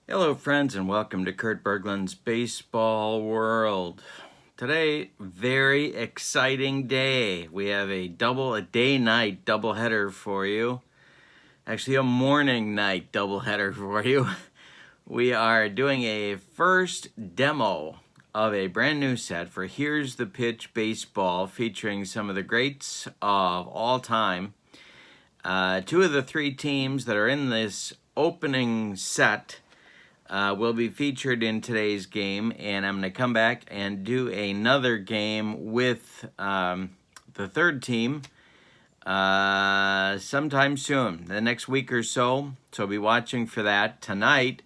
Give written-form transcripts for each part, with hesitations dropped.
Hello friends and welcome to Kurt Berglund's Baseball World. Today, very exciting day. We have a day-night doubleheader for you. Actually, a morning-night doubleheader for you. We are doing a first demo of a brand new set for Here's the Pitch Baseball featuring some of the greats of all time. Two of the three teams that are in this opening set will be featured in today's game, and I'm going to come back and do another game with the third team sometime soon, the next week or so. So be watching for that. Tonight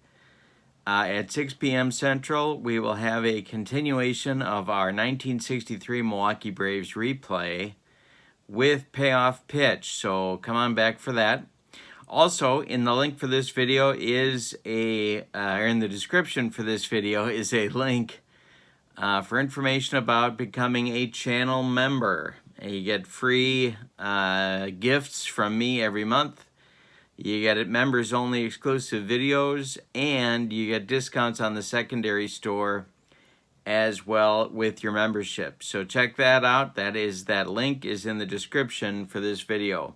at 6 p.m. Central, we will have a continuation of our 1963 Milwaukee Braves replay with payoff pitch. So come on back for that. Also, in the link for this video is or in the description for this video is a link for information about becoming a channel member. You get free gifts from me every month. You get members only exclusive videos, and you get discounts on the secondary store as well with your membership. So check that out. That link is in the description for this video.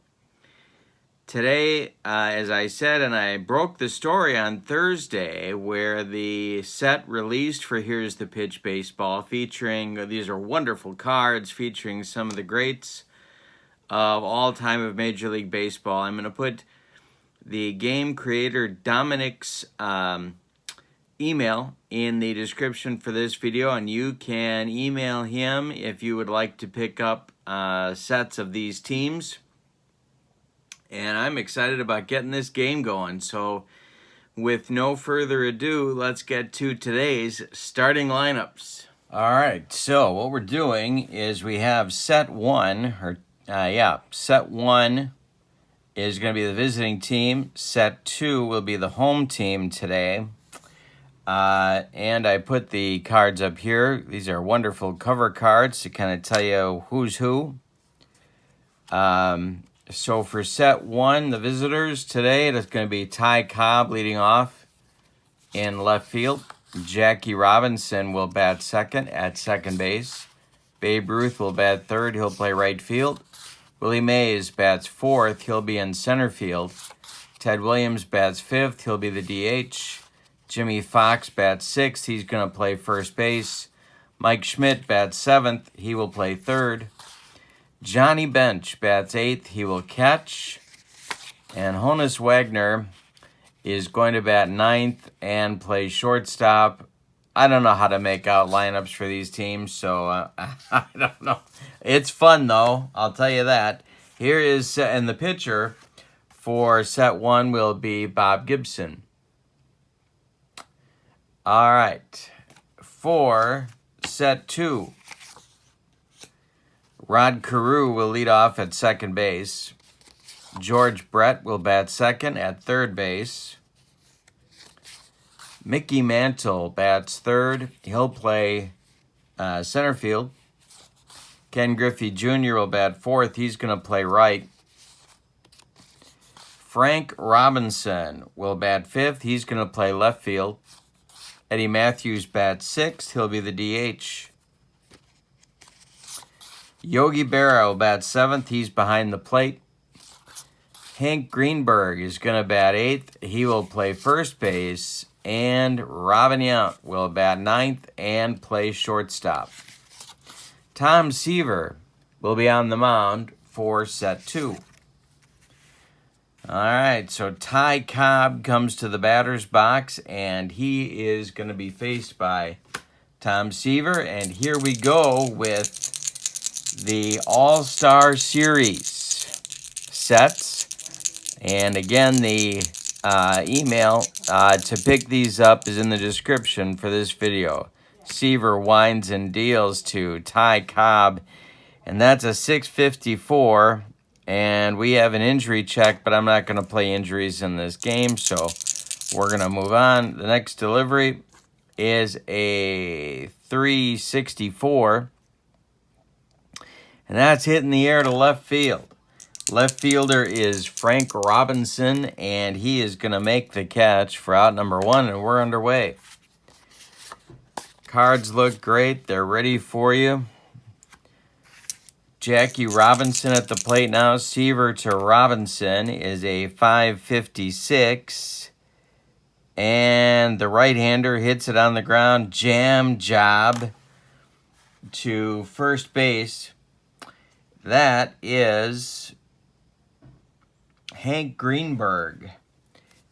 Today, as I said, and I broke the story on Thursday, where the set released for Here's the Pitch Baseball featuring, these are wonderful cards featuring some of the greats of all time of Major League Baseball. I'm going to put the game creator Dominic's email in the description for this video, and you can email him if you would like to pick up sets of these teams. And I'm excited about getting this game going. So with no further ado, let's get to today's starting lineups. All right, so what we're doing is we have set one, set one is going to be the visiting team. Set two will be the home team today. And I put the cards up here. These are wonderful cover cards to kind of tell you who's who. So for set one, the visitors today, it's going to be Ty Cobb leading off in left field. Jackie Robinson will bat second at second base. Babe Ruth will bat third. He'll play right field. Willie Mays bats fourth. He'll be in center field. Ted Williams bats fifth. He'll be the DH. Jimmy Fox bats sixth. He's going to play first base. Mike Schmidt bats seventh. He will play third. Johnny Bench bats eighth. He will catch. And Honus Wagner is going to bat ninth and play shortstop. I don't know how to make out lineups for these teams, so I don't know. It's fun, though. I'll tell you that. Here is, and the pitcher for set one will be Bob Gibson. All right. For set two, Rod Carew will lead off at second base. George Brett will bat second at third base. Mickey Mantle bats third. He'll play center field. Ken Griffey Jr. will bat fourth. He's going to play right. Frank Robinson will bat fifth. He's going to play left field. Eddie Matthews bats sixth. He'll be the DH. Yogi Berra will bat seventh. He's behind the plate. Hank Greenberg is going to bat eighth. He will play first base. And Robin Yount will bat ninth and play shortstop. Tom Seaver will be on the mound for set two. All right, so Ty Cobb comes to the batter's box, and he is going to be faced by Tom Seaver. And here we go with the All-Star Series sets. And again, the email to pick these up is in the description for this video. Seaver winds and deals to Ty Cobb, and that's a 654. And we have an injury check, but I'm not going to play injuries in this game, so we're going to move on. The next delivery is a 364. And that's hitting the air to left field. Left fielder is Frank Robinson, and he is going to make the catch for out number 1, and we're underway. Cards look great. They're ready for you. Jackie Robinson at the plate now. Seaver to Robinson is a 556. And the right-hander hits it on the ground. Jam job to first base. That is Hank Greenberg.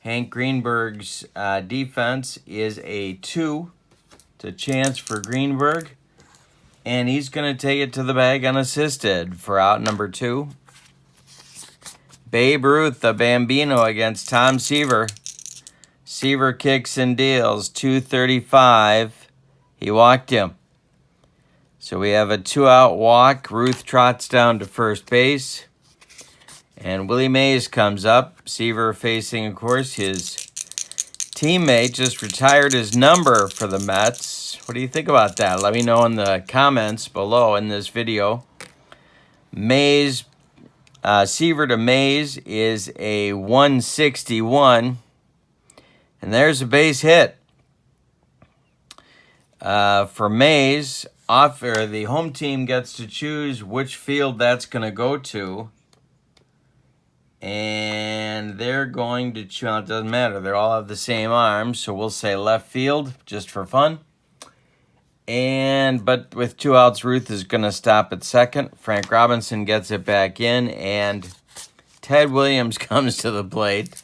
Hank Greenberg's defense is a 2. It's a chance for Greenberg. And he's going to take it to the bag unassisted for out number 2. Babe Ruth, the Bambino, against Tom Seaver. Seaver kicks and deals, 235. He walked him. So we have a 2-out walk. Ruth trots down to first base. And Willie Mays comes up. Seaver facing, of course, his teammate just retired his number for the Mets. What do you think about that? Let me know in the comments below in this video. Mays, Seaver to Mays is a 161. And there's a base hit. For Mays, the home team gets to choose which field that's going to go to. And they're going to choose, it doesn't matter, they all have the same arms, so we'll say left field just for fun. But with 2 outs, Ruth is going to stop at second. Frank Robinson gets it back in, and Ted Williams comes to the plate.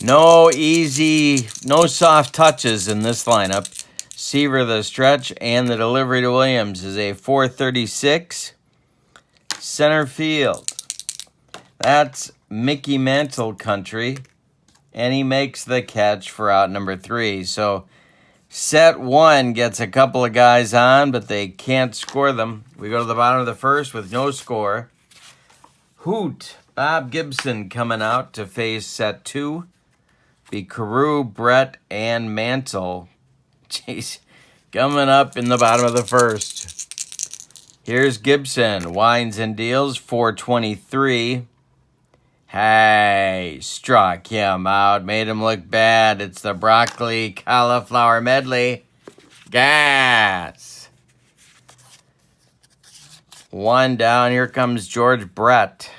No soft touches in this lineup. Seaver the stretch, and the delivery to Williams is a 436. Center field. That's Mickey Mantle country, and he makes the catch for out number 3. So set 1 gets a couple of guys on, but they can't score them. We go to the bottom of the first with no score. Hoot, Bob Gibson coming out to face set 2. Be Carew, Brett, and Mantle. Jeez, coming up in the bottom of the first. Here's Gibson, winds and deals, 423. Hey, struck him out, made him look bad. It's the broccoli cauliflower medley. Gas. 1 down, here comes George Brett.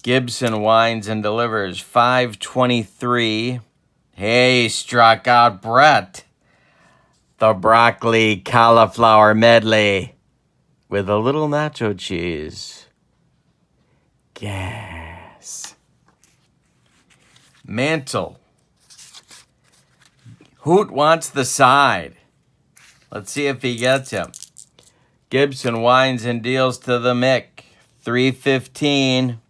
Gibson winds and delivers, 523. Hey, struck out Brett. The broccoli cauliflower medley with a little nacho cheese. Gas. Mantle. Hoot wants the side. Let's see if he gets him. Gibson winds and deals to the Mick. 315.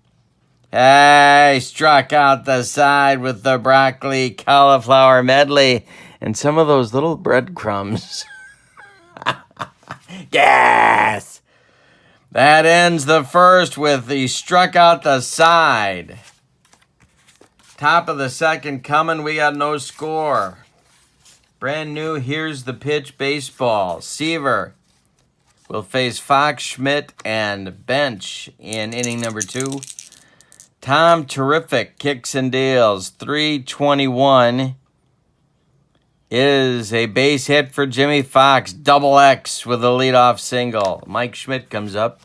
Hey, struck out the side with the broccoli cauliflower medley and some of those little breadcrumbs. Gas! That ends the first with the struck out the side. Top of the second coming. We got no score. Brand new, here's the pitch baseball. Seaver will face Fox, Schmidt, and Bench in inning number 2. Tom Terrific kicks and deals. 321 is a base hit for Jimmy Fox. Double X with a leadoff single. Mike Schmidt comes up.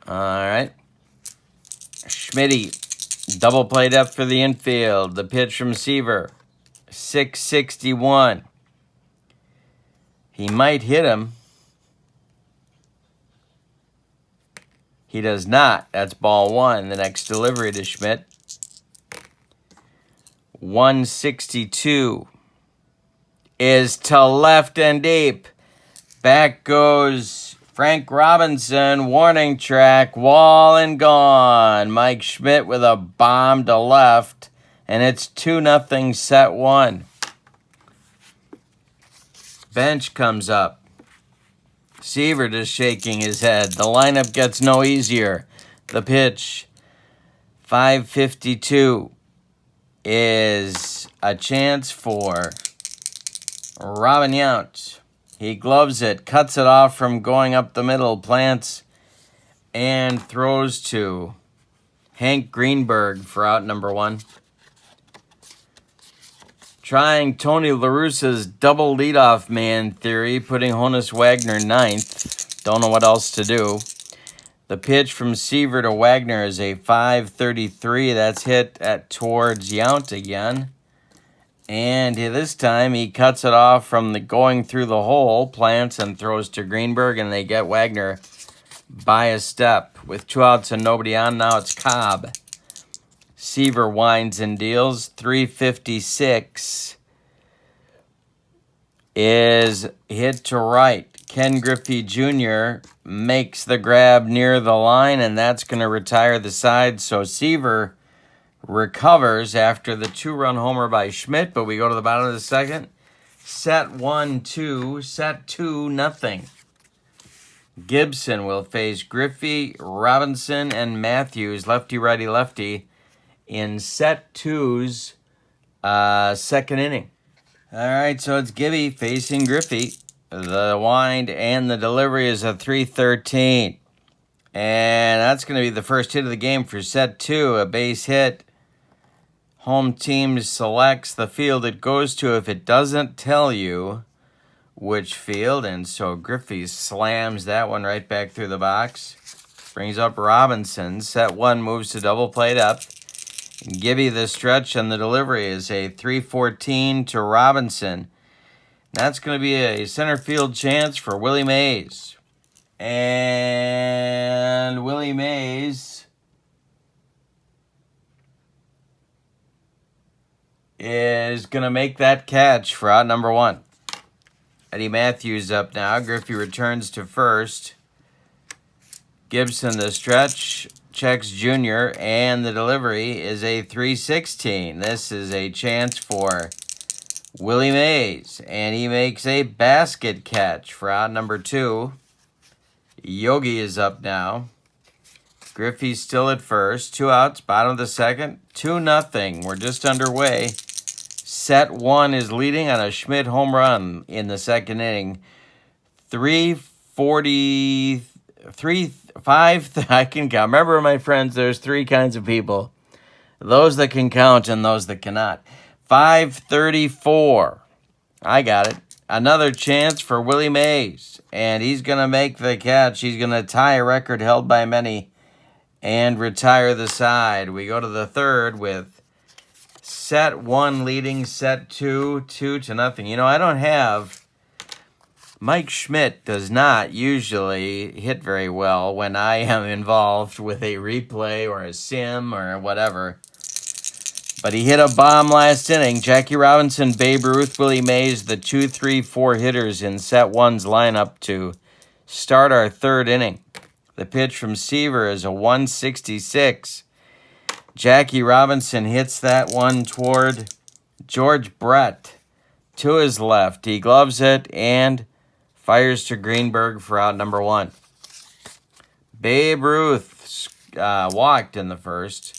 All right. Schmitty, double played up for the infield. The pitch from Seaver, 661. He might hit him. He does not. That's ball 1. The next delivery to Schmidt. 162 is to left and deep. Back goes Frank Robinson. Warning track. Wall and gone. Mike Schmidt with a bomb to left. And it's 2-0 set 1. Bench comes up. Seaver just shaking his head. The lineup gets no easier. The pitch, 552, is a chance for Robin Yount. He gloves it, cuts it off from going up the middle, plants, and throws to Hank Greenberg for out number 1. Trying Tony La Russa's double leadoff man theory, putting Honus Wagner 9th. Don't know what else to do. The pitch from Seaver to Wagner is a 5.33. That's hit towards Yount again. And this time he cuts it off from the going through the hole, plants and throws to Greenberg, and they get Wagner by a step. With 2 outs and nobody on, now it's Cobb. Seaver winds and deals. 356 is hit to right. Ken Griffey Jr. makes the grab near the line, and that's going to retire the side. So Seaver recovers after the 2-run homer by Schmidt, but we go to the bottom of the second. Set 1-2, set 2-0. Gibson will face Griffey, Robinson, and Matthews, lefty, righty, lefty, in set 2's second inning. All right, so it's Gibby facing Griffey. The wind and the delivery is a 3-13. And that's going to be the first hit of the game for set 2, a base hit. Home team selects the field it goes to if it doesn't tell you which field. And so Griffey slams that one right back through the box. Brings up Robinson. Set 1 moves to double plate up. Gibby the stretch and the delivery is a 3-14 to Robinson. That's going to be a center field chance for Willie Mays. And Willie Mays is going to make that catch for out number 1. Eddie Matthews up now. Griffey returns to first. Gibson the stretch, checks Jr., and the delivery is a 3-16. This is a chance for Willie Mays, and he makes a basket catch for out number 2. Yogi is up now. Griffey's still at first. 2 outs, bottom of the second. 2-0. We're just underway. Set 1 is leading on a Schmidt home run in the second inning. 5. I can count. Remember, my friends, there's 3 kinds of people. Those that can count and those that cannot. 5:34. I got it. Another chance for Willie Mays. And he's going to make the catch. He's going to tie a record held by many and retire the side. We go to the third with set 1 leading set 2, 2-0. You know, I don't have... Mike Schmidt does not usually hit very well when I am involved with a replay or a sim or whatever. But he hit a bomb last inning. Jackie Robinson, Babe Ruth, Willie Mays, the 2, 3, 4 hitters in set 1's lineup to start our third inning. The pitch from Seaver is a 166. Jackie Robinson hits that one toward George Brett to his left. He gloves it and fires to Greenberg for out number 1. Babe Ruth walked in the first.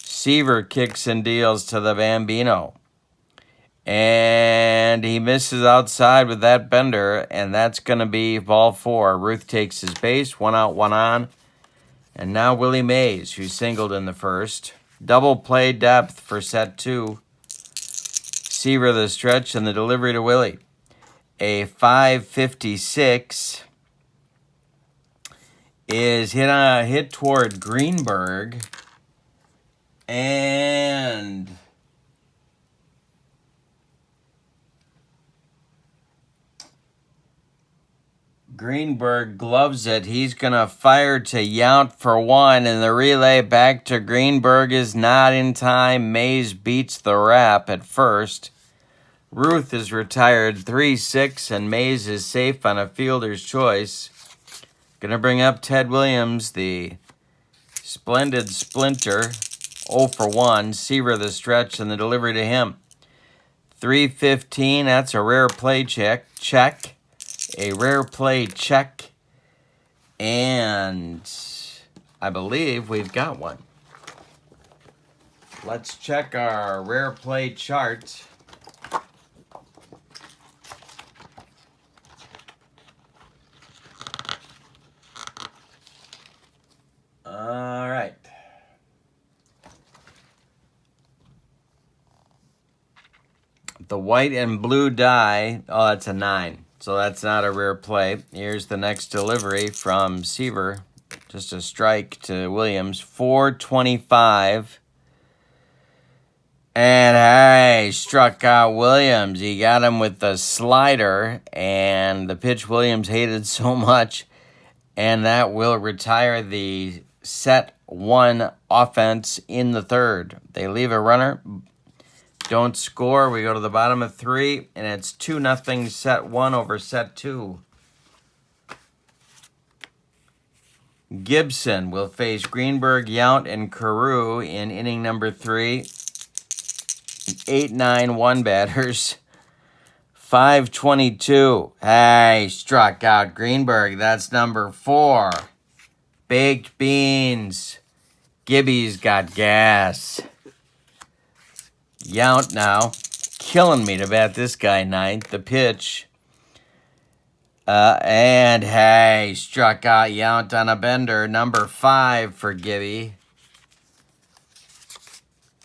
Seaver kicks and deals to the Bambino. And he misses outside with that bender, and that's going to be ball 4. Ruth takes his base, 1 out, 1 on. And now Willie Mays, who singled in the first. Double play depth for set 2. Seaver the stretch and the delivery to Willie. A 5.56 is hit toward Greenberg. And Greenberg gloves it. He's going to fire to Yount for 1, and the relay back to Greenberg is not in time. Mays beats the wrap at first. Ruth is retired 3-6, and Mays is safe on a fielder's choice. Going to bring up Ted Williams, the splendid splinter. 0 for 1. Seaver the stretch and the delivery to him. 3:15. That's a rare play check. A rare play check. And I believe we've got one. Let's check our rare play chart. The white and blue die. Oh, that's a 9. So that's not a rare play. Here's the next delivery from Seaver. Just a strike to Williams. 425. And hey, struck out Williams. He got him with the slider, and the pitch Williams hated so much. And that will retire the set 1 offense in the third. They leave a runner. Don't score. We go to the bottom of 3, and it's 2-0 set 1 over set 2. Gibson will face Greenberg, Yount, and Carew in inning number 3. 8-9 one-batters. 5:22. Hey, struck out Greenberg. That's number 4. Baked beans. Gibby's got gas. Yount now. Killing me to bat this guy 9th. The pitch. And hey, struck out Yount on a bender. Number 5 for Gibby.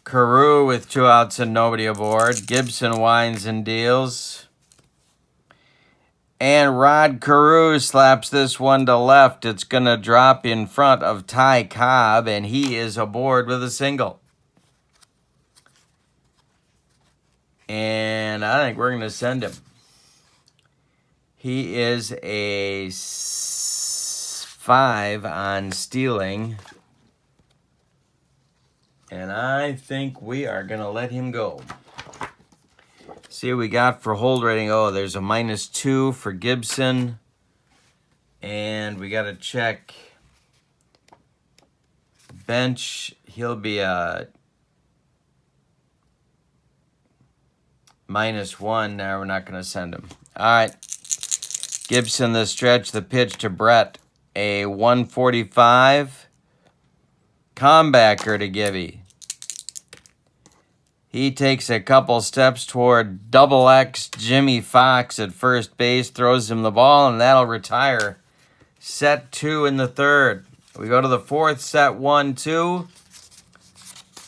Carew with 2 outs and nobody aboard. Gibson winds and deals. And Rod Carew slaps this one to left. It's going to drop in front of Ty Cobb, and he is aboard with a single. And I think we're going to send him. He is a 5 on stealing. And I think we are going to let him go. See what we got for hold rating. Oh, there's a -2 for Gibson. And we got to check bench. He'll be a -1. Now we're not going to send him. All right. Gibson the stretch, the pitch to Brett. A 145. Comebacker to Gibby. He takes a couple steps toward double X. Jimmy Fox at first base throws him the ball, and that'll retire set 2 in the third. We go to the fourth, set 1-2,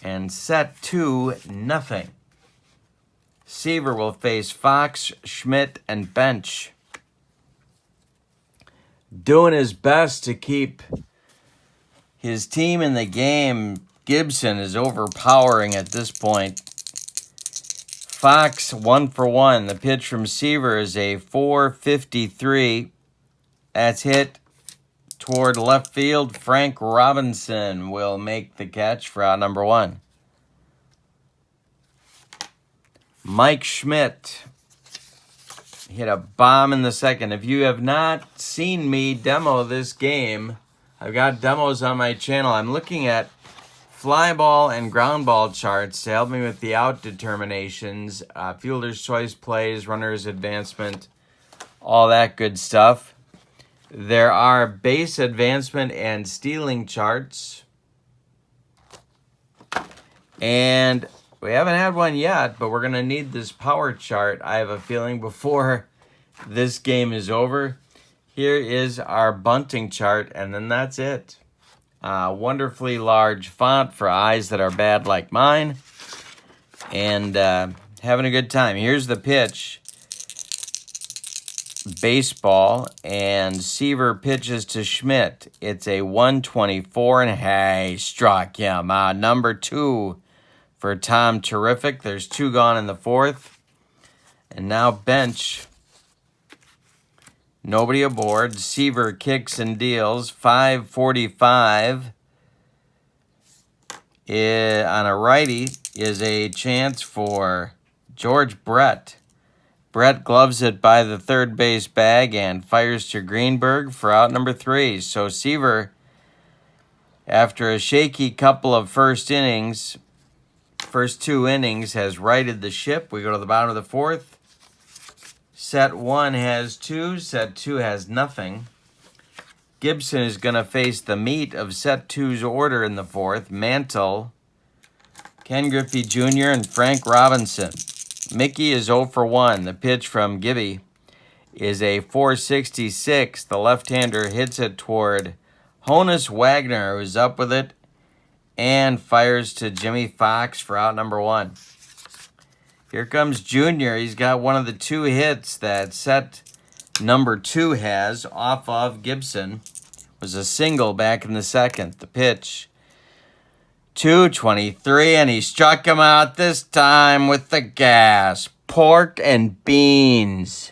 and set 2-0. Seaver will face Fox, Schmidt, and Bench. Doing his best to keep his team in the game. Gibson is overpowering at this point. Fox 1 for 1. The pitch from Seaver is a 453. That's hit toward left field. Frank Robinson will make the catch for out number 1. Mike Schmidt hit a bomb in the second. If you have not seen me demo this game, I've got demos on my channel. I'm looking at fly ball and ground ball charts to help me with the out determinations, fielder's choice plays, runner's advancement, all that good stuff. There are base advancement and stealing charts. And we haven't had one yet, but we're going to need this power chart, I have a feeling, before this game is over. Here is our bunting chart, and then that's it. Wonderfully large font for eyes that are bad like mine. And having a good time. Here's the pitch. Baseball, and Seaver pitches to Schmidt. It's a 124, and hey, struck him. Number 2 for Tom Terrific. There's 2 gone in the fourth. And now Bench. Nobody aboard. Seaver kicks and deals. 5:45 on a righty is a chance for George Brett. Brett gloves it by the third base bag and fires to Greenberg for out number 3. So Seaver, after a shaky couple of first 2 innings, has righted the ship. We go to the bottom of the fourth. Set 1 has 2. Set 2 has nothing. Gibson is going to face the meat of set 2's order in the fourth. Mantle, Ken Griffey Jr., and Frank Robinson. Mickey is 0 for 1. The pitch from Gibby is a 466. The left-hander hits it toward Honus Wagner, who's up with it, and fires to Jimmy Fox for out number 1. Here comes Junior. He's got one of the 2 hits that set number 2 has off of Gibson. It was a single back in the second. The pitch. 223, and he struck him out this time with the gas. Pork and beans.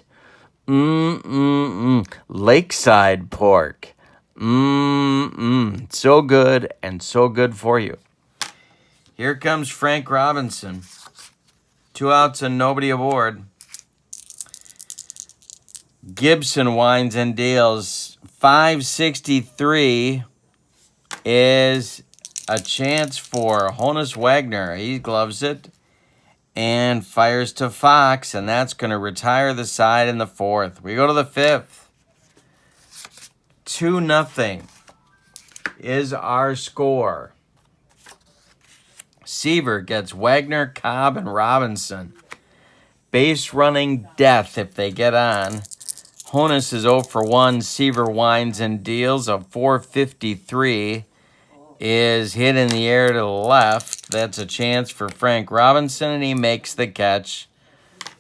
Lakeside pork. So good and so good for you. Here comes Frank Robinson. 2 outs and nobody aboard. Gibson winds and deals. 563 is a chance for Honus Wagner. He gloves it and fires to Fox, and that's going to retire the side in the 4th. We go to the 5th. 2-0 is our score. Seaver gets Wagner, Cobb, and Robinson. Base running death if they get on. Honus is 0 for 1. Seaver winds and deals. A 453 is hit in the air to the left. That's a chance for Frank Robinson, and he makes the catch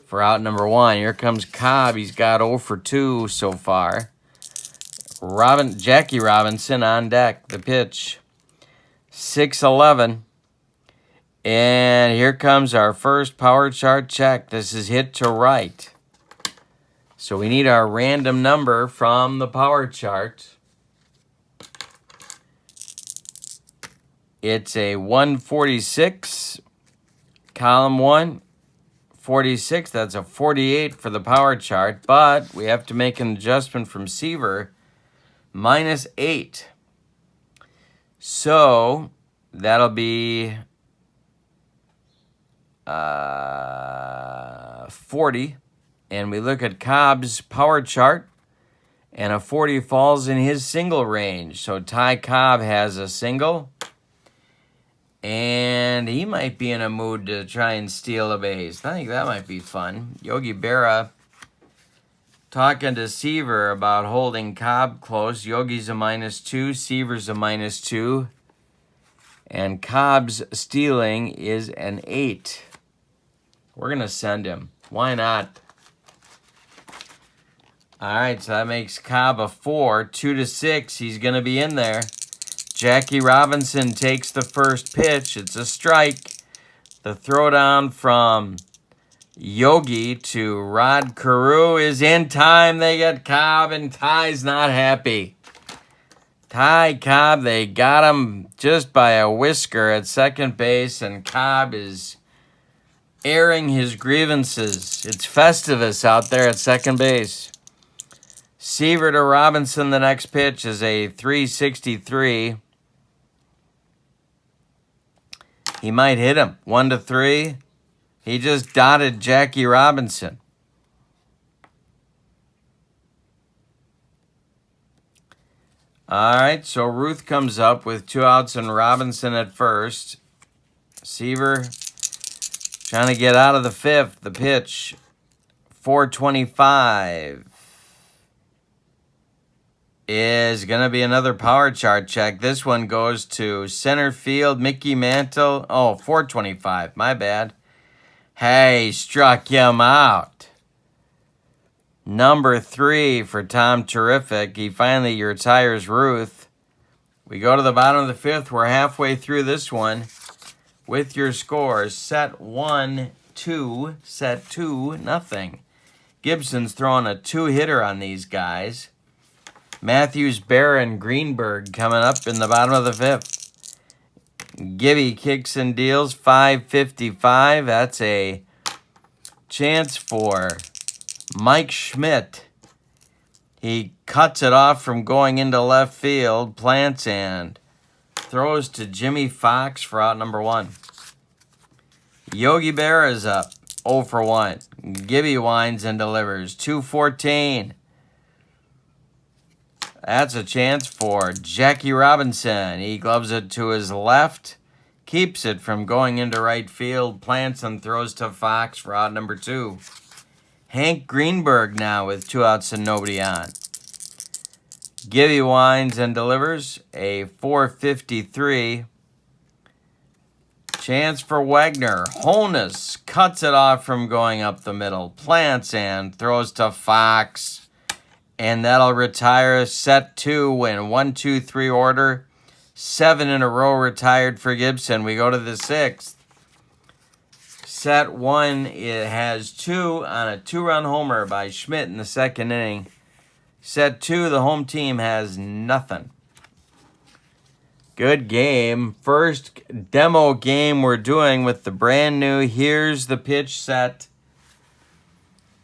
for out number 1. Here comes Cobb. He's got 0 for 2 so far. Jackie Robinson on deck. The pitch. 6-11. And here comes our first power chart check. This is hit to right. So we need our random number from the power chart. It's a 146, column 1, 46. That's a 48 for the power chart, but we have to make an adjustment from Seaver, -8. So that'll be 40. And we look at Cobb's power chart, and a 40 falls in his single range. So Ty Cobb has a single, and he might be in a mood to try and steal a base. I think that might be fun. Yogi Berra talking to Seaver about holding Cobb close. Yogi's a -2, Seaver's a -2, and Cobb's stealing is an 8. We're going to send him. Why not? All right, so that makes Cobb a 4. 2-6, he's going to be in there. Jackie Robinson takes the first pitch. It's a strike. The throwdown from Yogi to Rod Carew is in time. They get Cobb, and Ty's not happy. Ty Cobb, they got him just by a whisker at second base, and Cobb is airing his grievances. It's Festivus out there at second base. Seaver to Robinson, the next pitch is a 363. He might hit him. 1-3. He just dotted Jackie Robinson. All right, so Ruth comes up with 2 outs and Robinson at first. Seaver trying to get out of the 5th. The pitch, 425, is going to be another power chart check. This one goes to center field, Mickey Mantle. Oh, 425, my bad. Hey, struck him out. Number 3 for Tom Terrific. He finally retires Ruth. We go to the bottom of the 5th. We're halfway through this one. With your scores, set 1-2, set 2-0. Gibson's throwing a 2-hitter on these guys. Matthews, Barron, Greenberg coming up in the bottom of the 5th. Gibby kicks and deals, 555. That's a chance for Mike Schmidt. He cuts it off from going into left field, plants and throws to Jimmy Fox for out number 1. Yogi Berra is up, 0 for 1. Gibby winds and delivers, 214. That's a chance for Jackie Robinson. He gloves it to his left, keeps it from going into right field, plants and throws to Fox for out number 2. Hank Greenberg now with 2 outs and nobody on. Gibby winds and delivers a 453. Chance for Wagner. Holness cuts it off from going up the middle. Plants and throws to Fox. And that'll retire set 2 in 1-2-3 order. 7 in a row retired for Gibson. We go to the 6th. Set 1, it has 2 on a 2-run homer by Schmidt in the 2nd inning. Set 2, the home team has nothing. Good game. First demo game we're doing with the brand new Here's the Pitch set.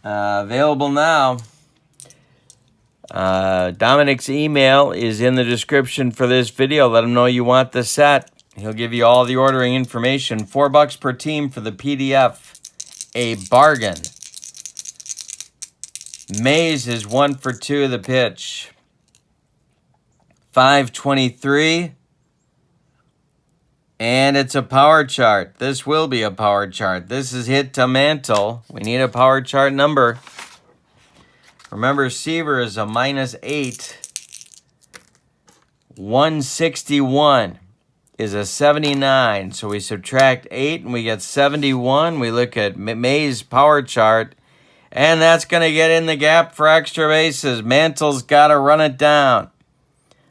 Available now. Dominic's email is in the description for this video. Let him know you want the set. He'll give you all the ordering information. $4 per team for the PDF. A bargain. Mays is 1 for 2 of the pitch. 523. And it's a power chart. This will be a power chart. This is hit to mantle. We need a power chart number. Remember, Seaver is a -8. 161 is a 79. So we subtract 8 and we get 71. We look at May's power chart. And that's going to get in the gap for extra bases. Mantle's got to run it down.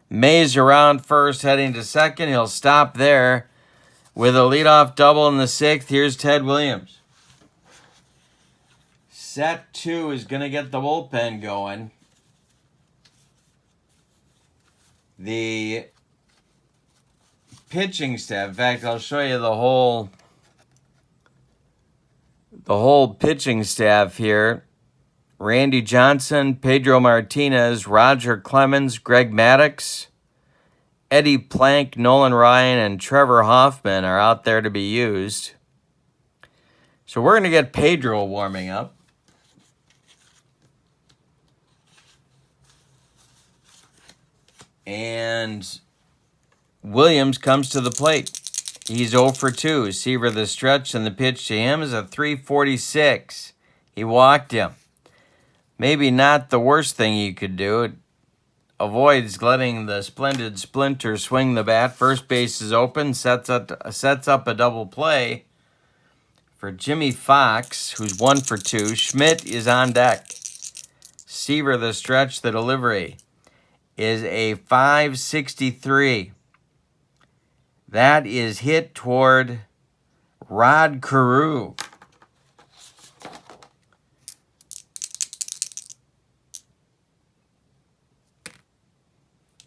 May's around first, heading to second. He'll stop there with a leadoff double in the 6th. Here's Ted Williams. Set 2 is going to get the bullpen going. The pitching staff, in fact, I'll show you the whole pitching staff here. Randy Johnson, Pedro Martinez, Roger Clemens, Greg Maddux, Eddie Plank, Nolan Ryan, and Trevor Hoffman are out there to be used. So we're going to get Pedro warming up. And Williams comes to the plate. He's 0 for 2. Seaver the stretch, and the pitch to him is a 346. He walked him. Maybe not the worst thing you could do. It avoids letting the splendid Splinter swing the bat. First base is open. Sets up a double play for Jimmy Fox, who's 1 for 2. Schmidt is on deck. Seaver the stretch, the delivery is a 563. That is hit toward Rod Carew.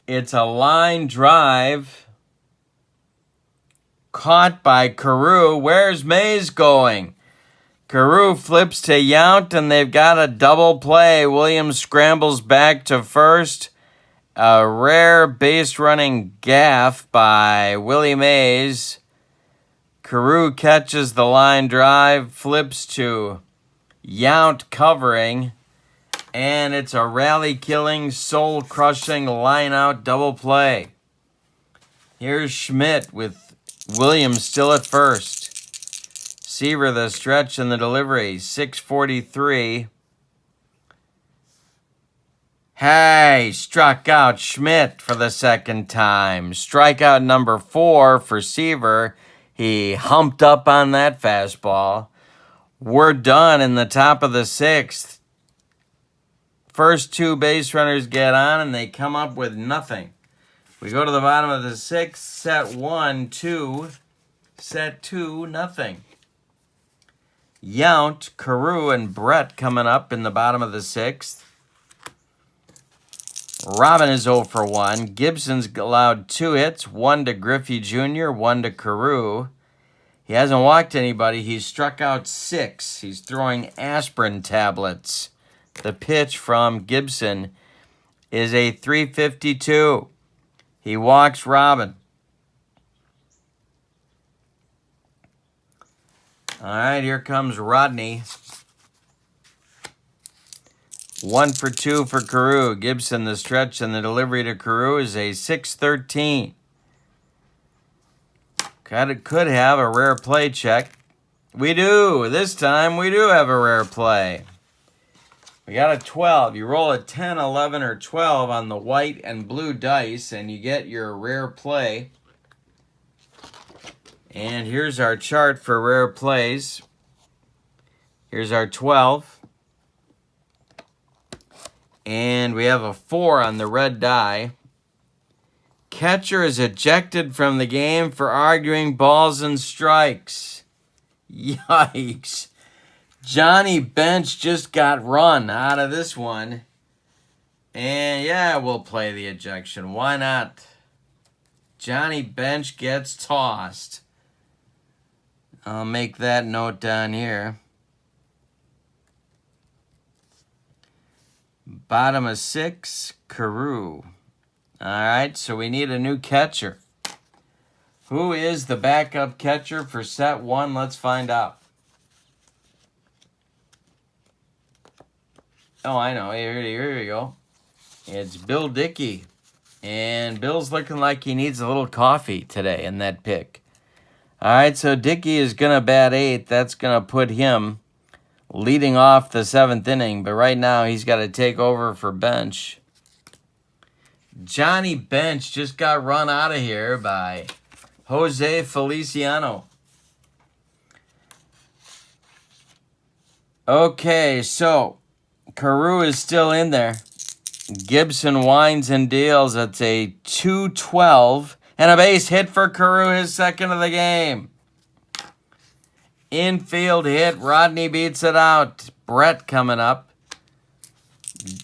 It's a line drive caught by Carew. Where's Mays going? Carew flips to Yount, and they've got a double play. Williams scrambles back to first. A rare base-running gaff by Willie Mays. Carew catches the line drive, flips to Yount covering, and it's a rally-killing, soul-crushing, line-out double play. Here's Schmidt with Williams still at first. Seaver the stretch and the delivery, 643. Hey, struck out Schmidt for the second time. Strikeout number 4 for Seaver. He humped up on that fastball. We're done in the top of the 6th. First 2 base runners get on, and they come up with nothing. We go to the bottom of the 6th. Set 1, 2. Set 2, nothing. Yount, Carew, and Brett coming up in the bottom of the 6th. Robin is 0 for 1. Gibson's allowed 2 hits, 1 to Griffey Jr., 1 to Carew. He hasn't walked anybody. He's struck out 6. He's throwing aspirin tablets. The pitch from Gibson is a 352. He walks Robin. All right, here comes Rodney. 1 for 2 for Carew. Gibson the stretch, and the delivery to Carew is a 613. Could have a rare play check. We do. This time we do have a rare play. We got a 12. You roll a 10, 11, or 12 on the white and blue dice, and you get your rare play. And here's our chart for rare plays. Here's our 12. And we have a 4 on the red die. Catcher is ejected from the game for arguing balls and strikes. Yikes. Johnny Bench just got run out of this one. And yeah, we'll play the ejection. Why not? Johnny Bench gets tossed. I'll make that note down here. Bottom of 6, Carew. All right, so we need a new catcher. Who is the backup catcher for set 1? Let's find out. Oh, I know. Here we go. It's Bill Dickey. And Bill's looking like he needs a little coffee today in that pick. All right, so Dickey is going to bat 8th. That's going to put him leading off the 7th inning. But right now, he's got to take over for Bench. Johnny Bench just got run out of here by Jose Feliciano. Okay, so Carew is still in there. Gibson winds and deals. It's a 2-12. And a base hit for Carew, his second of the game. Infield hit. Rodney beats it out. Brett coming up.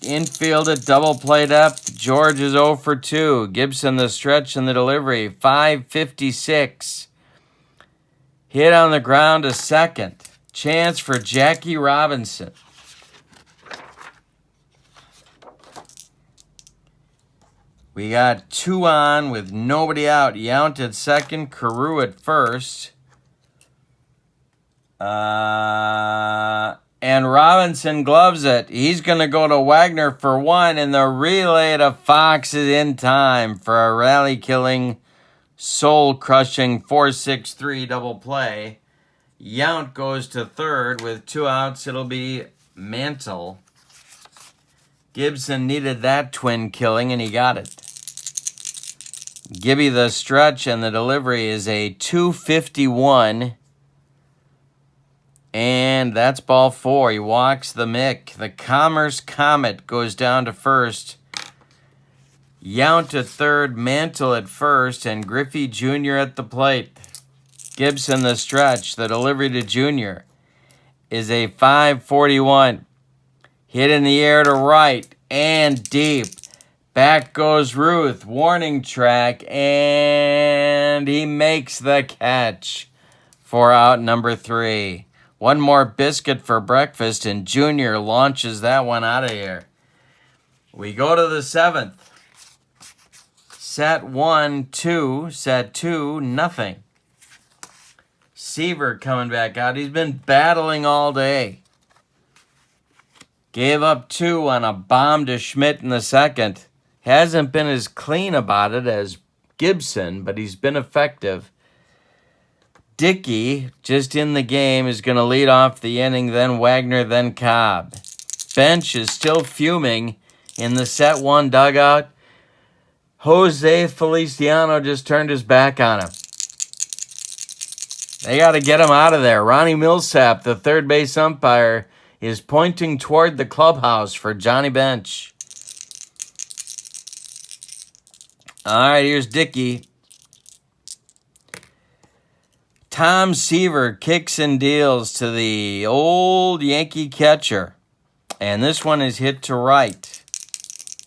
Infield at double play depth. George is 0 for 2. Gibson the stretch and the delivery. 5:56. Hit on the ground to second. Chance for Jackie Robinson. We got 2 on with nobody out. Yount at second, Carew at first. And Robinson gloves it. He's going to go to Wagner for 1, and the relay to Fox is in time for a rally-killing, soul-crushing 4-6-3 double play. Yount goes to third with 2 outs. It'll be Mantle. Gibson needed that twin killing, and he got it. Gibby the stretch and the delivery is a 251. And that's ball 4. He walks the Mick. The Commerce Comet goes down to first. Yount at third, Mantle at first, and Griffey Jr. at the plate. Gibson the stretch. The delivery to Jr. is a 541. Hit in the air to right and deep. Back goes Ruth, warning track, and he makes the catch for out number 3. One more biscuit for breakfast, and Junior launches that one out of here. We go to the 7th. Set 1, 2. Set 2, nothing. Seaver coming back out. He's been battling all day. Gave up 2 on a bomb to Schmidt in the second. Hasn't been as clean about it as Gibson, but he's been effective. Dickey, just in the game, is going to lead off the inning, then Wagner, then Cobb. Bench is still fuming in the set 1 dugout. Jose Feliciano just turned his back on him. They got to get him out of there. Ronnie Millsap, the third base umpire, is pointing toward the clubhouse for Johnny Bench. All right, here's Dickey. Tom Seaver kicks and deals to the old Yankee catcher. And this one is hit to right.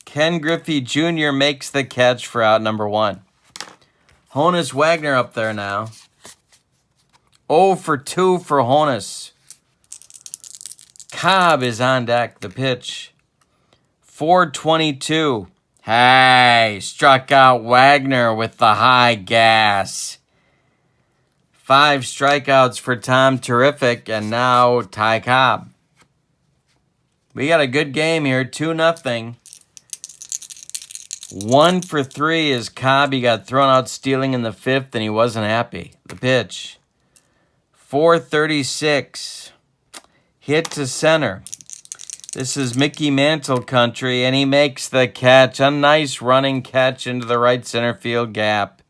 Ken Griffey Jr. makes the catch for out number 1. Honus Wagner up there now. 0 for 2 for Honus. Cobb is on deck. The pitch. 4:22. Hey, struck out Wagner with the high gas. 5 strikeouts for Tom Terrific, and now Ty Cobb. We got a good game here, 2-0. 1 for 3 is Cobb. He got thrown out stealing in the 5th, and he wasn't happy. The pitch. 4:36. Hit to center. This is Mickey Mantle country, and he makes the catch. A nice running catch into the right center field gap.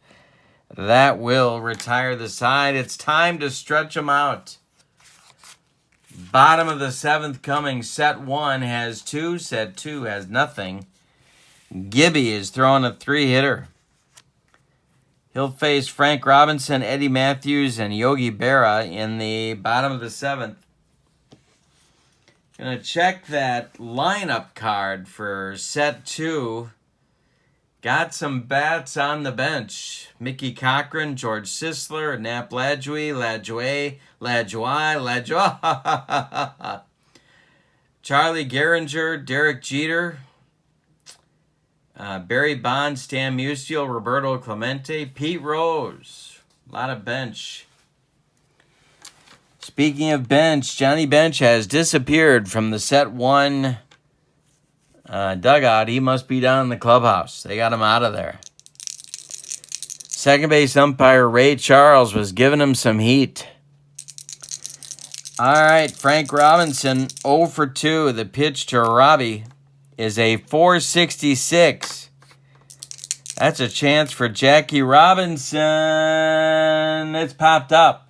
That will retire the side. It's time to stretch them out. Bottom of the 7th coming. Set 1 has 2. Set 2 has nothing. Gibby is throwing a 3-hitter. He'll face Frank Robinson, Eddie Matthews, and Yogi Berra in the bottom of the 7th. Gonna check that lineup card for set 2. Got some bats on the bench. Mickey Cochran, George Sisler, Nap Lajoie, Charlie Gehringer, Derek Jeter, Barry Bonds, Stan Musial, Roberto Clemente, Pete Rose. A lot of bench. Speaking of bench, Johnny Bench has disappeared from the set 1 dugout. He must be down in the clubhouse. They got him out of there. Second base umpire Ray Charles was giving him some heat. All right, Frank Robinson, 0 for 2. The pitch to Robbie is a 466. That's a chance for Jackie Robinson. It's popped up.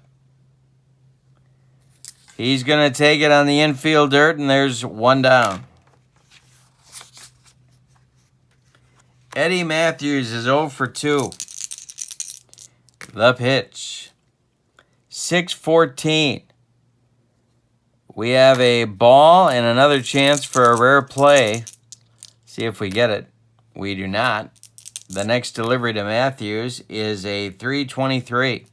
He's going to take it on the infield dirt, and there's 1 down. Eddie Matthews is 0 for 2. The pitch. 6-14. We have a ball and another chance for a rare play. See if we get it. We do not. The next delivery to Matthews is a 323.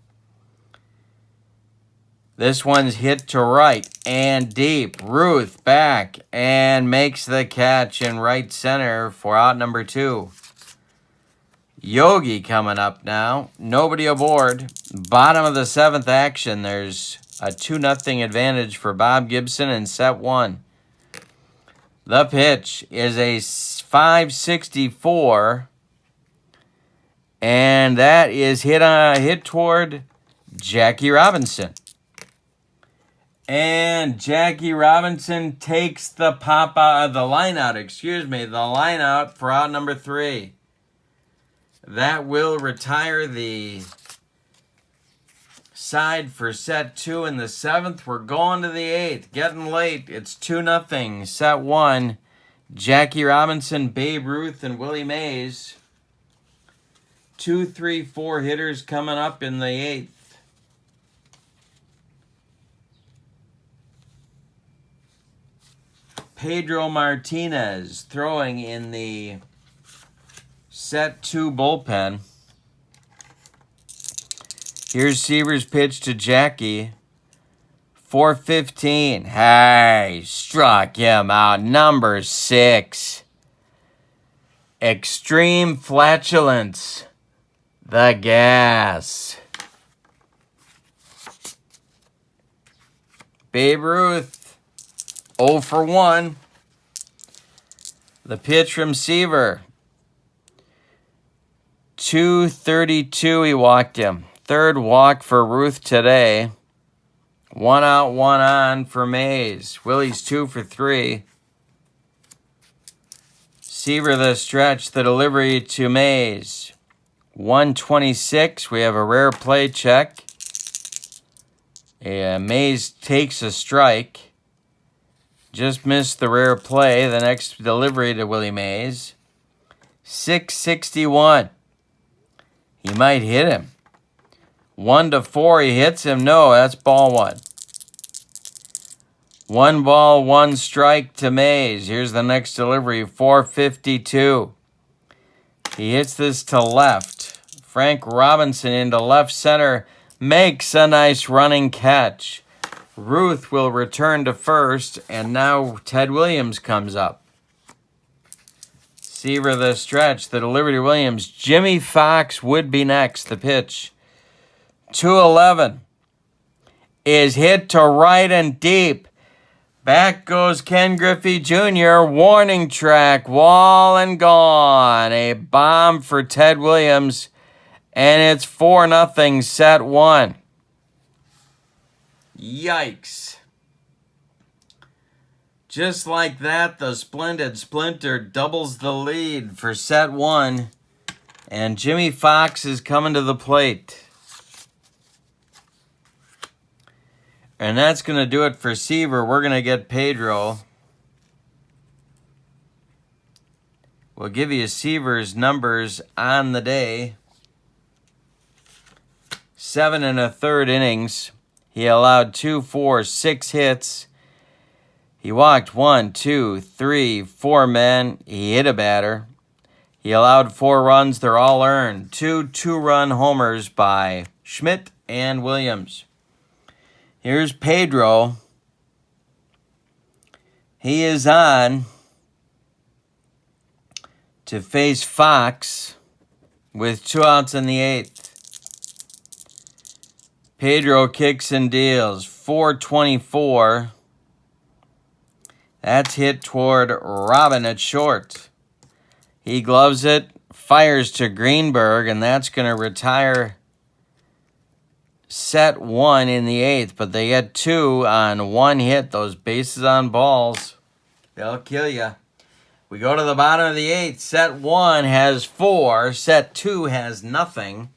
This one's hit to right and deep. Ruth back and makes the catch in right center for out number 2. Yogi coming up now. Nobody aboard. Bottom of the 7th action. There's a 2-0 advantage for Bob Gibson in set 1. The pitch is a 564. And that is hit toward Jackie Robinson. And Jackie Robinson takes the line out for out number 3. That will retire the side for set 2 in the 7th. We're going to the 8th. Getting late. It's 2-0. Set 1. Jackie Robinson, Babe Ruth, and Willie Mays. 2, 3, 4 hitters coming up in the 8th. Pedro Martinez throwing in the set 2 bullpen. Here's Seaver's pitch to Jackie. 4-15. Hey, struck him out. Number 6. Extreme flatulence. The gas. Babe Ruth, 0 for 1. The pitch from Seaver. 232, he walked him. 3rd walk for Ruth today. 1 out, 1 on for Mays. Willie's 2 for 3. Seaver the stretch, the delivery to Mays. 126, we have a rare play check. Mays takes a strike. Just missed the rare play. The next delivery to Willie Mays. 661. He might hit him. 1-4, he hits him. No, that's ball 1. 1 ball, 1 strike to Mays. Here's the next delivery, 452. He hits this to left. Frank Robinson into left center. Makes a nice running catch. Ruth will return to first, and now Ted Williams comes up. Seaver the stretch, the delivery to Williams. Jimmy Fox would be next. The pitch. 211 is hit to right and deep. Back goes Ken Griffey Jr. Warning track, wall and gone. A bomb for Ted Williams, and it's 4-0 set 1. Yikes. Just like that, the Splendid Splinter doubles the lead for set 1. And Jimmy Fox is coming to the plate. And that's going to do it for Seaver. We're going to get Pedro. We'll give you Seaver's numbers on the day. 7 1/3 innings. He allowed 2, 4, 6 hits. He walked 1, 2, 3, 4 men. He hit a batter. He allowed 4 runs. They're all earned. 2 2-run homers by Schmidt and Williams. Here's Pedro. He is on to face Fox with 2 outs in the 8th. Pedro kicks and deals. 424. That's hit toward Robin at short. He gloves it, fires to Greenberg, and that's going to retire set 1 in the 8th, but they get 2 on 1 hit. Those bases on balls, they'll kill you. We go to the bottom of the 8th. Set 1 has 4. Set 2 has nothing.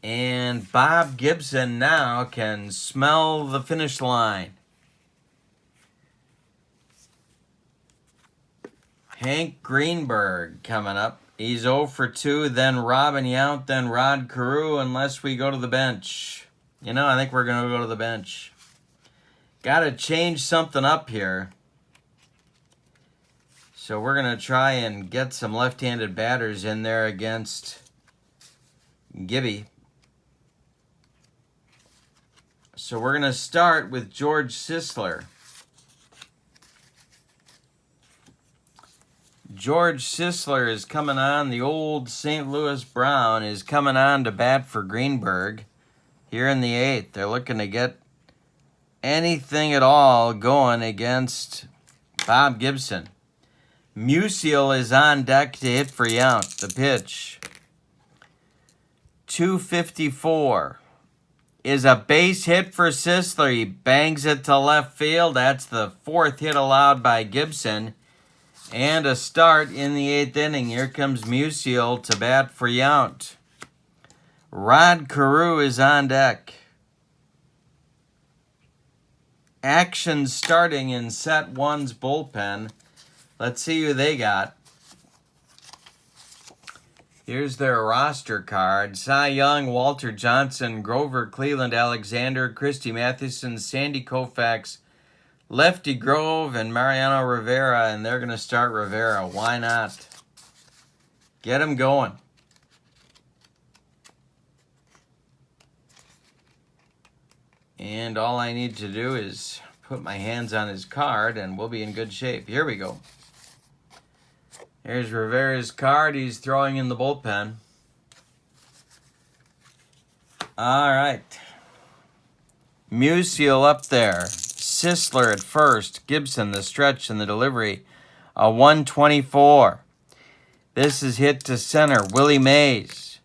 And Bob Gibson now can smell the finish line. Hank Greenberg coming up. He's 0 for 2, then Robin Yount, then Rod Carew, unless we go to the bench. You know, I think we're going to go to the bench. Got to change something up here. So we're going to try and get some left-handed batters in there against Gibby. So we're going to start with George Sisler. George Sisler is coming on. The old St. Louis Brown is coming on to bat for Greenberg here in the 8th. They're looking to get anything at all going against Bob Gibson. Musial is on deck to hit for Yount. The pitch. 254 is a base hit for Sisler. He bangs it to left field. That's the 4th hit allowed by Gibson. And a start in the 8th inning. Here comes Musial to bat for Yount. Rod Carew is on deck. Action starting in set 1's bullpen. Let's see who they got. Here's their roster card. Cy Young, Walter Johnson, Grover Cleveland, Alexander, Christy Mathewson, Sandy Koufax, Lefty Grove, and Mariano Rivera, and they're going to start Rivera. Why not? Get him going. And all I need to do is put my hands on his card, and we'll be in good shape. Here we go. Here's Rivera's card. He's throwing in the bullpen. All right. Musial up there. Sisler at first. Gibson, the stretch and the delivery. A 124. This is hit to center. Willie Mays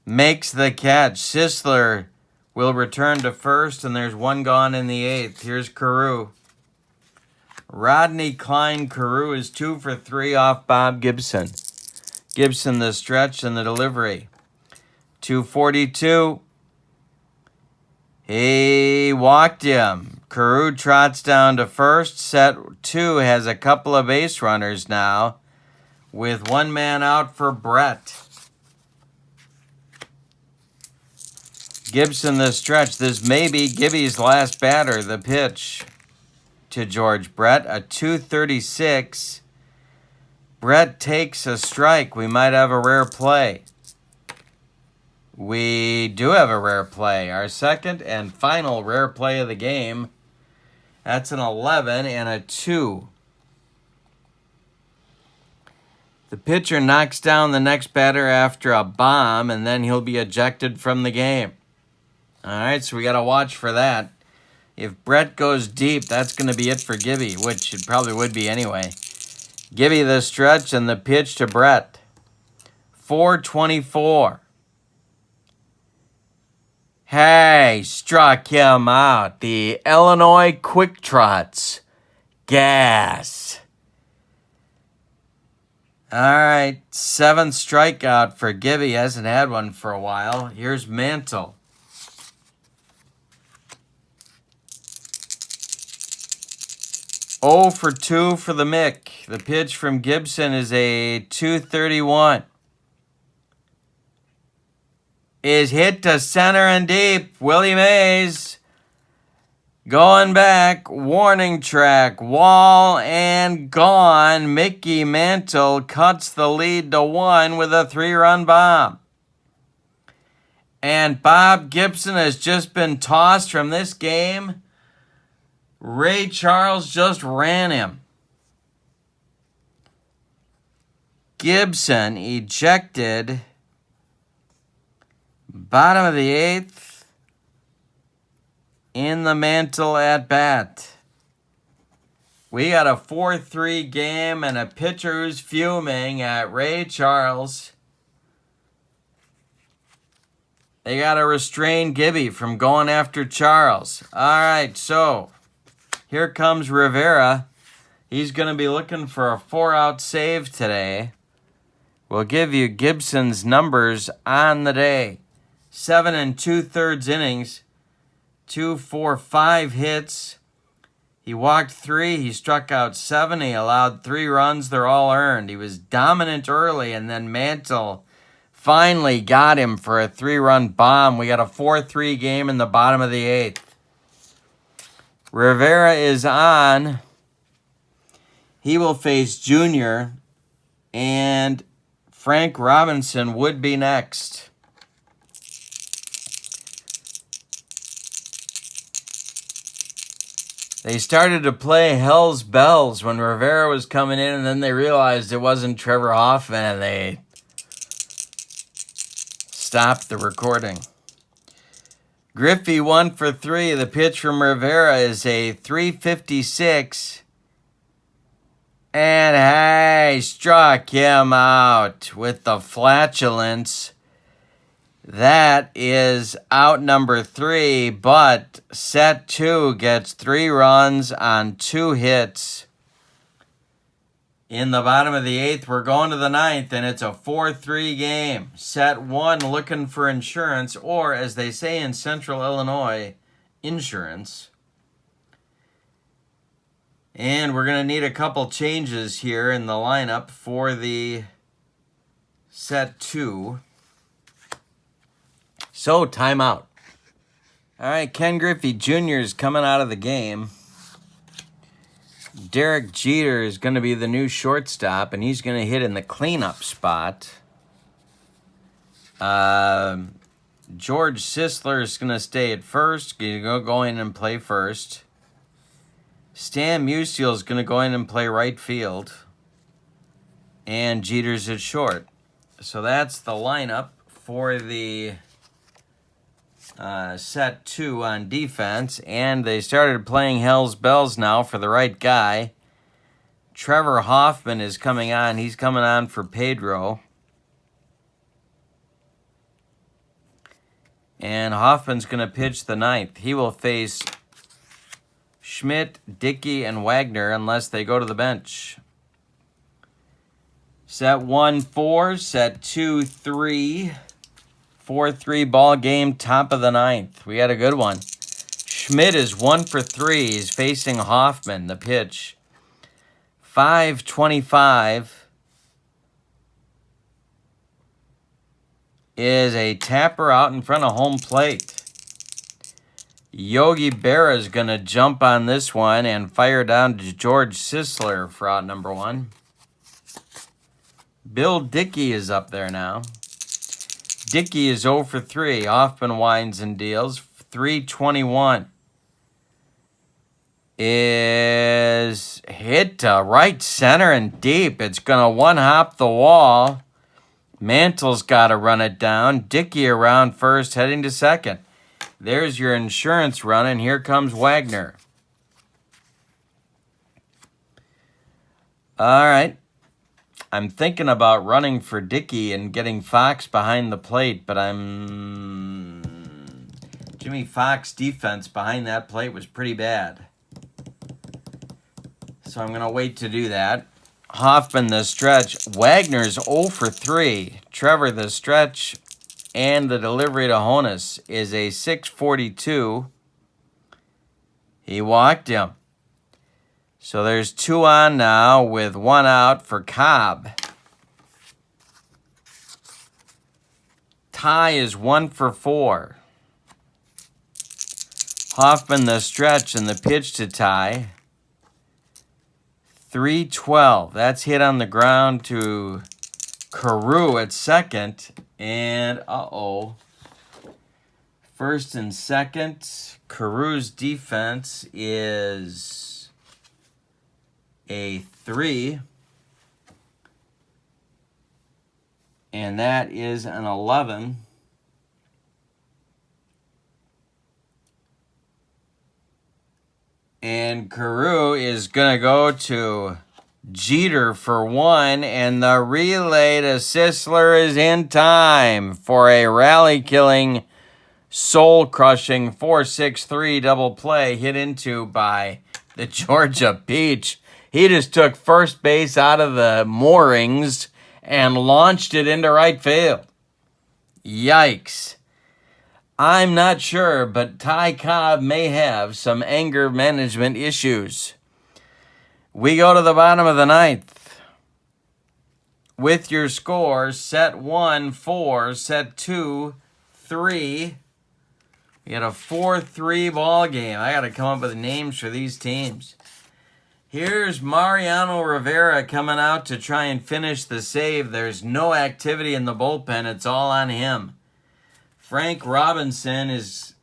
makes the catch. Sisler will return to first, and there's 1 gone in the 8th. Here's Carew. Rodney Klein Carew is 2 for 3 off Bob Gibson. Gibson, the stretch and the delivery. 242. He walked him. Carew trots down to first. Set 2 has a couple of base runners now, with 1 man out for Brett. Gibson, the stretch. This may be Gibby's last batter. The pitch to George Brett, a 236. Brett takes a strike. We might have a rare play. We do have a rare play. Our second and final rare play of the game. That's an 11 and a 2. The pitcher knocks down the next batter after a bomb, and then he'll be ejected from the game. All right, so we got to watch for that. If Brett goes deep, that's going to be it for Gibby, which it probably would be anyway. Gibby the stretch and the pitch to Brett. 424. Hey, struck him out. The Illinois Quick Trots. Gas. All right, 7th strikeout for Gibby. Hasn't had one for a while. Here's Mantle. Oh for 2 for the Mick. The pitch from Gibson is a 231. Is hit to center and deep. Willie Mays going back. Warning track. Wall and gone. Mickey Mantle cuts the lead to 1 with a 3-run bomb. And Bob Gibson has just been tossed from this game. Ray Charles just ran him. Gibson ejected. Bottom of the 8th. In the Mantle at bat. We got a 4-3 game and a pitcher who's fuming at Ray Charles. They got to restrain Gibby from going after Charles. All right, so here comes Rivera. He's going to be looking for a 4-out save today. We'll give you Gibson's numbers on the day. 7 2/3 innings. 2, 4, 5 hits. He walked 3. He struck out 7. He allowed 3 runs. They're all earned. He was dominant early, and then Mantle finally got him for a 3-run bomb. We got a 4-3 game in the bottom of the 8th. Rivera is on. He will face Junior, and Frank Robinson would be next. They started to play Hell's Bells when Rivera was coming in, and then they realized it wasn't Trevor Hoffman, and they stopped the recording. Griffey 1 for 3. The pitch from Rivera is a 356. And hey, struck him out with the flatulence. That is out number 3, but set 2 gets 3 runs on 2 hits. In the bottom of the 8th, we're going to the 9th, and it's a 4-3 game. Set 1 looking for insurance, or as they say in Central Illinois, insurance. And we're going to need a couple changes here in the lineup for the set 2. So, timeout. All right, Ken Griffey Jr. is coming out of the game. Derek Jeter is going to be the new shortstop, and he's going to hit in the cleanup spot. George Sisler is going to stay at first. He's going to go in and play first. Stan Musial is going to go in and play right field. And Jeter's at short. So that's the lineup for the set 2 on defense, and they started playing Hell's Bells now for the right guy. Trevor Hoffman is coming on. He's coming on for Pedro. And Hoffman's going to pitch the 9th. He will face Schmidt, Dickey, and Wagner unless they go to the bench. Set 1, 4. Set 2, 3. 4-3 ball game, top of the 9th. We had a good one. Schmidt is 1 for 3. He's facing Hoffman, the pitch. 5:25 is a tapper out in front of home plate. Yogi Berra is going to jump on this one and fire down to George Sisler for out number 1. Bill Dickey is up there now. Dickey is 0 for 3. Hoffman winds and deals. 3:21 is hit to right center and deep. It's going to one-hop the wall. Mantle's got to run it down. Dickey around first, heading to second. There's your insurance run, and here comes Wagner. All right. I'm thinking about running for Dickey and getting Fox behind the plate, but Jimmy Fox's defense behind that plate was pretty bad. So I'm going to wait to do that. Hoffman the stretch. Wagner's 0 for 3. Trevor the stretch and the delivery to Honus is a 642. He walked him. So there's 2 on now with 1 out for Cobb. Ty is 1 for 4. Hoffman the stretch and the pitch to Ty. 312. That's hit on the ground to Carew at second. And first and second. Carew's defense is a 3. And that is an 11. And Carew is going to go to Jeter for 1. And the relay to Sisler is in time for a rally-killing, soul-crushing 4-6-3 double play hit into by the Georgia Peach. He just took first base out of the moorings and launched it into right field. Yikes. I'm not sure, but Ty Cobb may have some anger management issues. We go to the bottom of the 9th. With your scores, set 1, 4, set 2, 3. We had a 4-3 ball game. I got to come up with names for these teams. Here's Mariano Rivera coming out to try and finish the save. There's no activity in the bullpen. It's all on him. Frank Robinson is...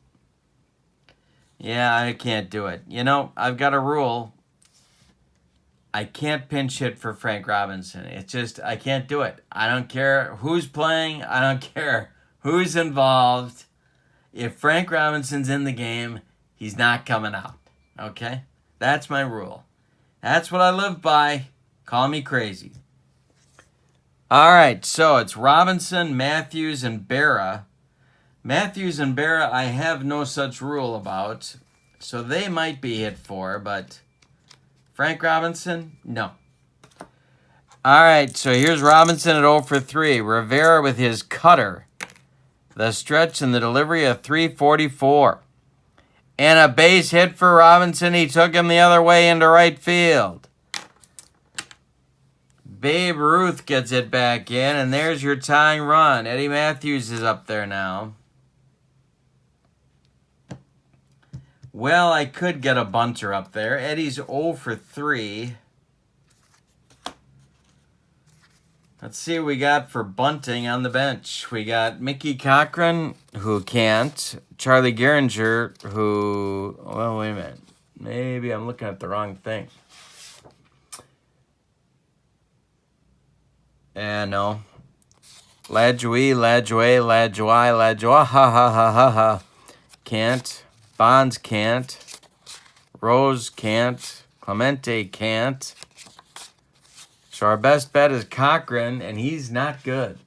Yeah, I can't do it. You know, I've got a rule. I can't pinch hit for Frank Robinson. It's just, I can't do it. I don't care who's playing. I don't care who's involved. If Frank Robinson's in the game, he's not coming out. Okay? That's my rule. That's what I live by. Call me crazy. All right, so it's Robinson, Matthews, and Berra. Matthews and Berra, I have no such rule about, so they might be hit for, but Frank Robinson, no. All right, so here's Robinson at 0 for 3. Rivera with his cutter. The stretch and the delivery of 344. And a base hit for Robinson. He took him the other way into right field. Babe Ruth gets it back in, and there's your tying run. Eddie Matthews is up there now. Well, I could get a bunter up there. Eddie's 0 for 3. Let's see what we got for bunting on the bench. We got Mickey Cochran, who can't. Charlie Gehringer, who... Well, wait a minute. Maybe I'm looking at the wrong thing. No. Lajoie, ha ha ha ha ha. Can't. Bonds can't. Rose can't. Clemente can't. So our best bet is Cochran, and he's not good.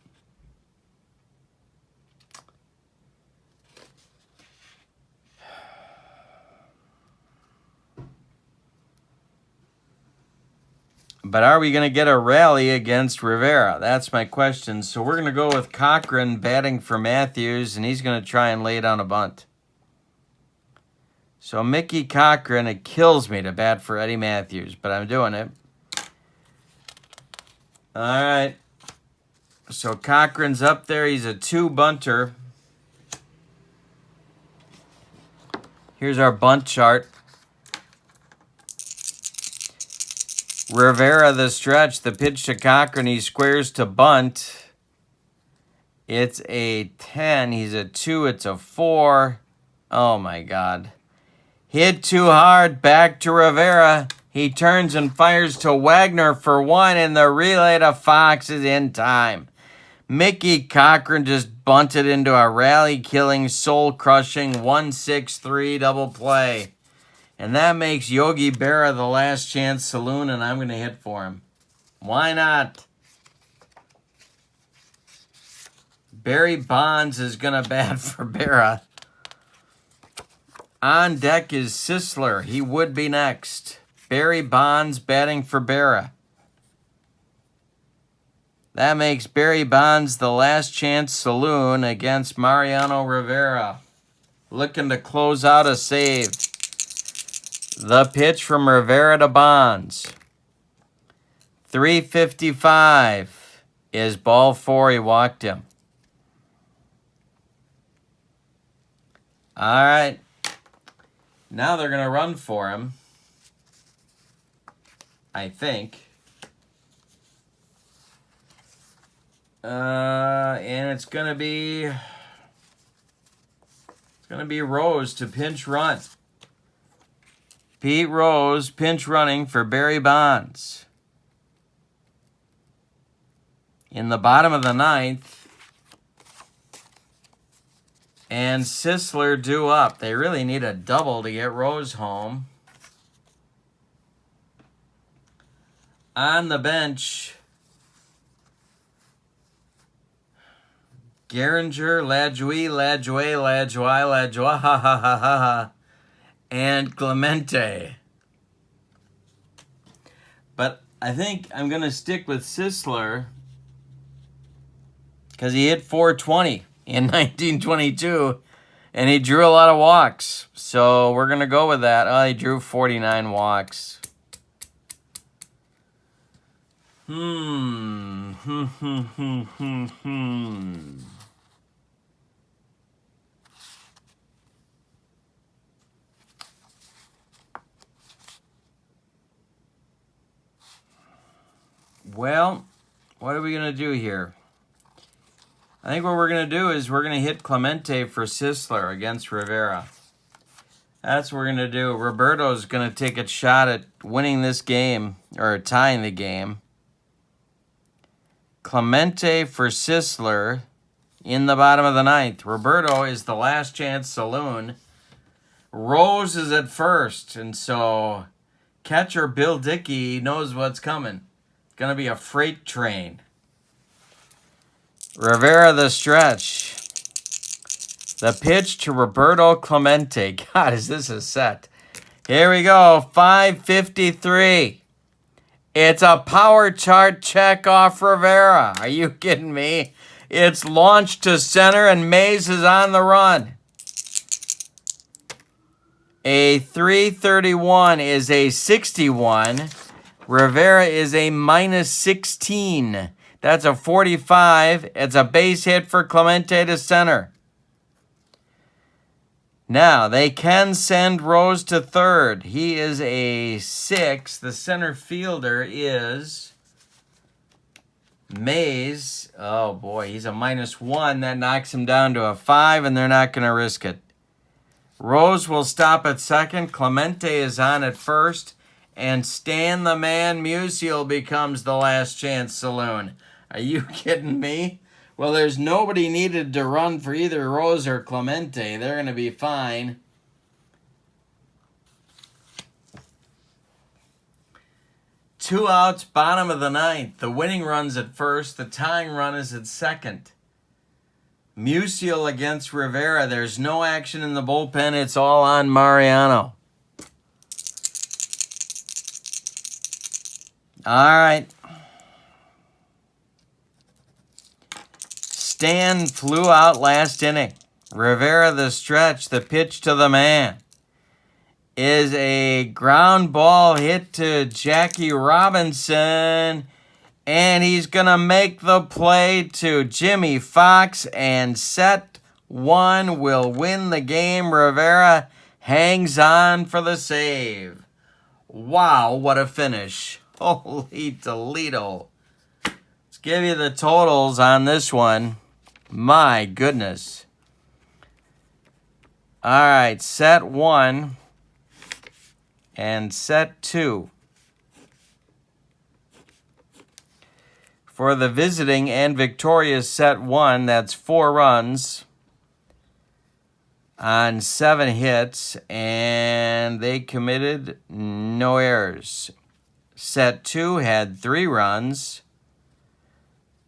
But are we going to get a rally against Rivera? That's my question. So we're going to go with Cochran batting for Matthews, and he's going to try and lay down a bunt. So Mickey Cochran, it kills me to bat for Eddie Matthews, but I'm doing it. All right. So Cochran's up there. He's a 2 bunter. Here's our bunt chart. Rivera the stretch, the pitch to Cochran. He squares to bunt. It's a 10. He's a 2. It's a 4. Oh, my God. Hit too hard. Back to Rivera. He turns and fires to Wagner for 1, and the relay to Fox is in time. Mickey Cochran just bunted into a rally-killing, soul-crushing 1-6-3 double play. And that makes Yogi Berra the last chance saloon, and I'm going to hit for him. Why not? Barry Bonds is going to bat for Berra. On deck is Sisler. He would be next. Barry Bonds batting for Berra. That makes Barry Bonds the last chance saloon against Mariano Rivera. Looking to close out a save. The pitch from Rivera to Bonds. 355 is ball 4. He walked him. All right. Now they're going to run for him, I think. And it's going to be Rose to pinch run. Pete Rose pinch running for Barry Bonds. In the bottom of the ninth. And Sisler due up. They really need a double to get Rose home. On the bench, Geringer, Lajoie, and Clemente. But I think I'm going to stick with Sisler because he hit 420 in 1922, and he drew a lot of walks. So we're going to go with that. Oh, he drew 49 walks. Well, what are we going to do here? I think what we're going to do is we're going to hit Clemente for Sisler against Rivera. That's what we're going to do. Roberto's going to take a shot at winning this game, or tying the game. Clemente for Sisler in the bottom of the ninth. Roberto is the last chance saloon. Rose is at first, and so catcher Bill Dickey knows what's coming. It's going to be a freight train. Rivera the stretch. The pitch to Roberto Clemente. God, is this a set? Here we go. 5:53. It's a power chart check off Rivera. Are you kidding me? It's launched to center and Mays is on the run. A 331 is a 61. Rivera is a minus 16. That's a 45. It's a base hit for Clemente to center. Now, they can send Rose to third. He is a 6. The center fielder is Mays. Oh, boy, he's a minus 1. That knocks him down to a 5, and they're not going to risk it. Rose will stop at second. Clemente is on at first. And Stan the Man Musial becomes the last chance saloon. Are you kidding me? Well, there's nobody needed to run for either Rose or Clemente. They're going to be fine. Two outs, bottom of the ninth. The winning run's at first. The tying run is at second. Musial against Rivera. There's no action in the bullpen. It's all on Mariano. All right. Stan flew out last inning. Rivera the stretch, the pitch to the man, is a ground ball hit to Jackie Robinson, and he's going to make the play to Jimmy Fox, and set one will win the game. Rivera hangs on for the save. Wow, what a finish. Holy Toledo. Let's give you the totals on this one. My goodness. All right, set 1 and set 2. For the visiting and victorious set 1, that's 4 runs on 7 hits, and they committed no errors. Set 2 had 3 runs,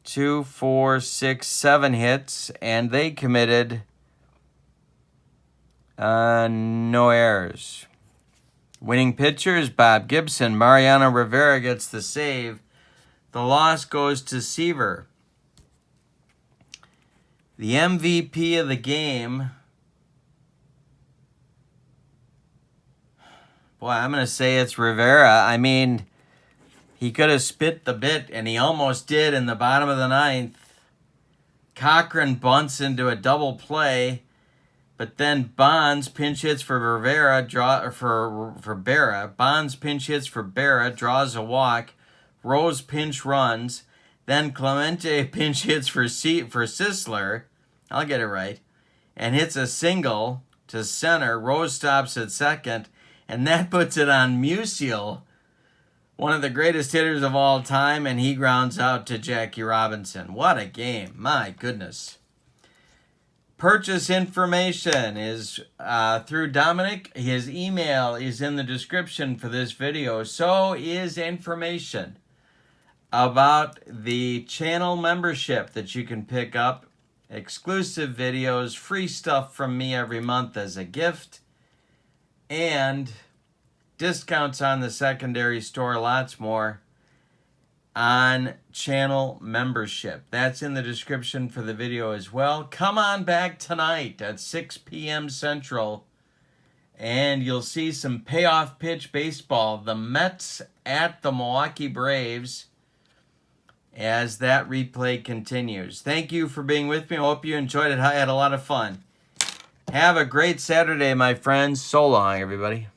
2, 4, 6, 7 hits, and they committed no errors. Winning pitchers, Bob Gibson. Mariano Rivera gets the save. The loss goes to Seaver. The MVP of the game, boy, I'm going to say it's Rivera. I mean, he could have spit the bit, and he almost did in the bottom of the ninth. Cochran bunts into a double play, but then Bonds pinch hits for Rivera, for Berra. Bonds pinch hits for Berra, draws a walk. Rose pinch runs. Then Clemente pinch hits for Sisler. I'll get it right. And hits a single to center. Rose stops at second. And that puts it on Musial, one of the greatest hitters of all time, and he grounds out to Jackie Robinson. What a game. My goodness. Purchase information is through Dominic. His email is in the description for this video. So is information about the channel membership that you can pick up. Exclusive videos, free stuff from me every month as a gift, and discounts on the secondary store, lots more on channel membership. That's in the description for the video as well. Come on back tonight at 6 p.m. Central, and you'll see some payoff pitch baseball. The Mets at the Milwaukee Braves as that replay continues. Thank you for being with me. I hope you enjoyed it. I had a lot of fun. Have a great Saturday, my friends. So long, everybody.